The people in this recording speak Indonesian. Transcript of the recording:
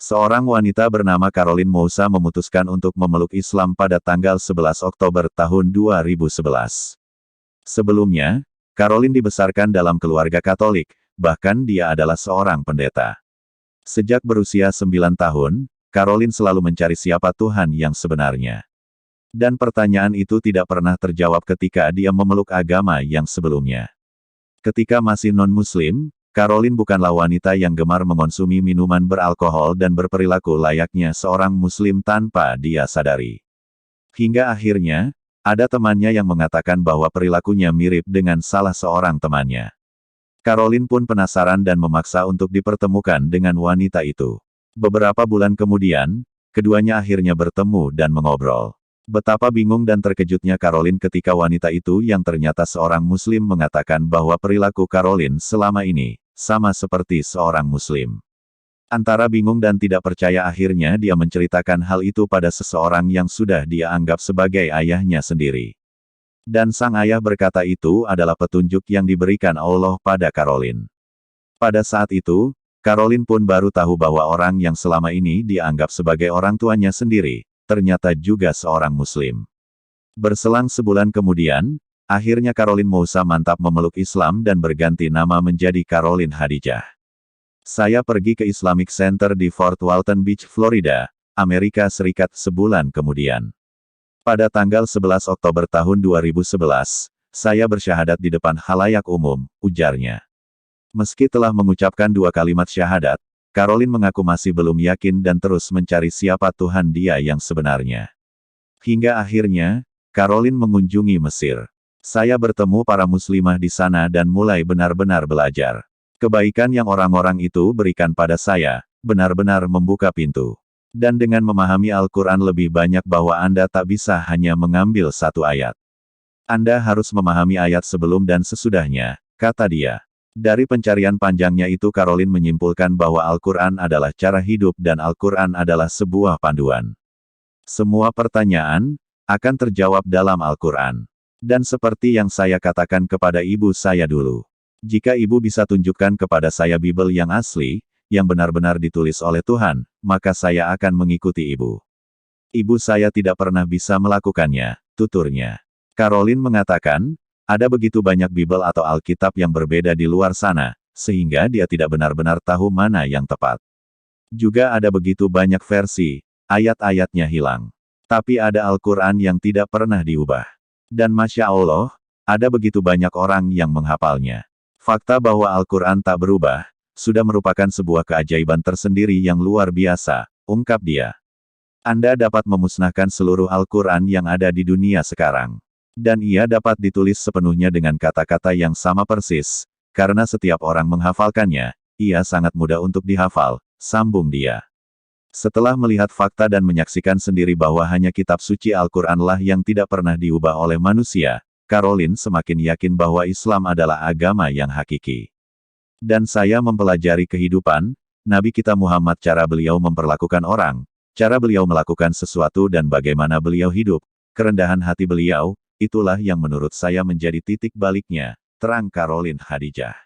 Seorang wanita bernama Caroline Moussa memutuskan untuk memeluk Islam pada tanggal 11 Oktober tahun 2011. Sebelumnya, Caroline dibesarkan dalam keluarga Katolik, bahkan dia adalah seorang pendeta. Sejak berusia 9 tahun, Caroline selalu mencari siapa Tuhan yang sebenarnya. Dan pertanyaan itu tidak pernah terjawab ketika dia memeluk agama yang sebelumnya. Ketika masih non-Muslim, Caroline bukanlah wanita yang gemar mengonsumi minuman beralkohol dan berperilaku layaknya seorang Muslim tanpa dia sadari. Hingga akhirnya, ada temannya yang mengatakan bahwa perilakunya mirip dengan salah seorang temannya. Caroline pun penasaran dan memaksa untuk dipertemukan dengan wanita itu. Beberapa bulan kemudian, keduanya akhirnya bertemu dan mengobrol. Betapa bingung dan terkejutnya Caroline ketika wanita itu yang ternyata seorang Muslim mengatakan bahwa perilaku Caroline selama ini sama seperti seorang Muslim. Antara bingung dan tidak percaya akhirnya dia menceritakan hal itu pada seseorang yang sudah dia anggap sebagai ayahnya sendiri. Dan sang ayah berkata itu adalah petunjuk yang diberikan Allah pada Caroline. Pada saat itu, Caroline pun baru tahu bahwa orang yang selama ini dia anggap sebagai orang tuanya sendiri, ternyata juga seorang Muslim. Berselang sebulan kemudian, akhirnya Caroline Moussa mantap memeluk Islam dan berganti nama menjadi Caroline Khadijah. Saya pergi ke Islamic Center di Fort Walton Beach, Florida, Amerika Serikat sebulan kemudian. Pada tanggal 11 Oktober tahun 2011, saya bersyahadat di depan khalayak umum, ujarnya. Meski telah mengucapkan 2 kalimat syahadat, Caroline mengaku masih belum yakin dan terus mencari siapa Tuhan dia yang sebenarnya. Hingga akhirnya, Caroline mengunjungi Mesir. Saya bertemu para muslimah di sana dan mulai benar-benar belajar. Kebaikan yang orang-orang itu berikan pada saya, benar-benar membuka pintu. Dan dengan memahami Al-Quran lebih banyak bahwa Anda tak bisa hanya mengambil satu ayat. Anda harus memahami ayat sebelum dan sesudahnya, kata dia. Dari pencarian panjangnya itu Caroline menyimpulkan bahwa Al-Quran adalah cara hidup dan Al-Quran adalah sebuah panduan. Semua pertanyaan akan terjawab dalam Al-Quran. Dan seperti yang saya katakan kepada ibu saya dulu. Jika ibu bisa tunjukkan kepada saya Bible yang asli, yang benar-benar ditulis oleh Tuhan, maka saya akan mengikuti ibu. Ibu saya tidak pernah bisa melakukannya, tuturnya. Caroline mengatakan, ada begitu banyak Bible atau Alkitab yang berbeda di luar sana, sehingga dia tidak benar-benar tahu mana yang tepat. Juga ada begitu banyak versi, ayat-ayatnya hilang. Tapi ada Al-Quran yang tidak pernah diubah. Dan Masya Allah, ada begitu banyak orang yang menghafalnya. Fakta bahwa Al-Quran tak berubah, sudah merupakan sebuah keajaiban tersendiri yang luar biasa, ungkap dia. Anda dapat memusnahkan seluruh Al-Quran yang ada di dunia sekarang. Dan ia dapat ditulis sepenuhnya dengan kata-kata yang sama persis, karena setiap orang menghafalkannya, ia sangat mudah untuk dihafal, sambung dia. Setelah melihat fakta dan menyaksikan sendiri bahwa hanya kitab suci Al-Quranlah yang tidak pernah diubah oleh manusia, Caroline semakin yakin bahwa Islam adalah agama yang hakiki. Dan saya mempelajari kehidupan Nabi kita Muhammad, cara beliau memperlakukan orang, cara beliau melakukan sesuatu dan bagaimana beliau hidup, kerendahan hati beliau, itulah yang menurut saya menjadi titik baliknya, terang Caroline Khadijah.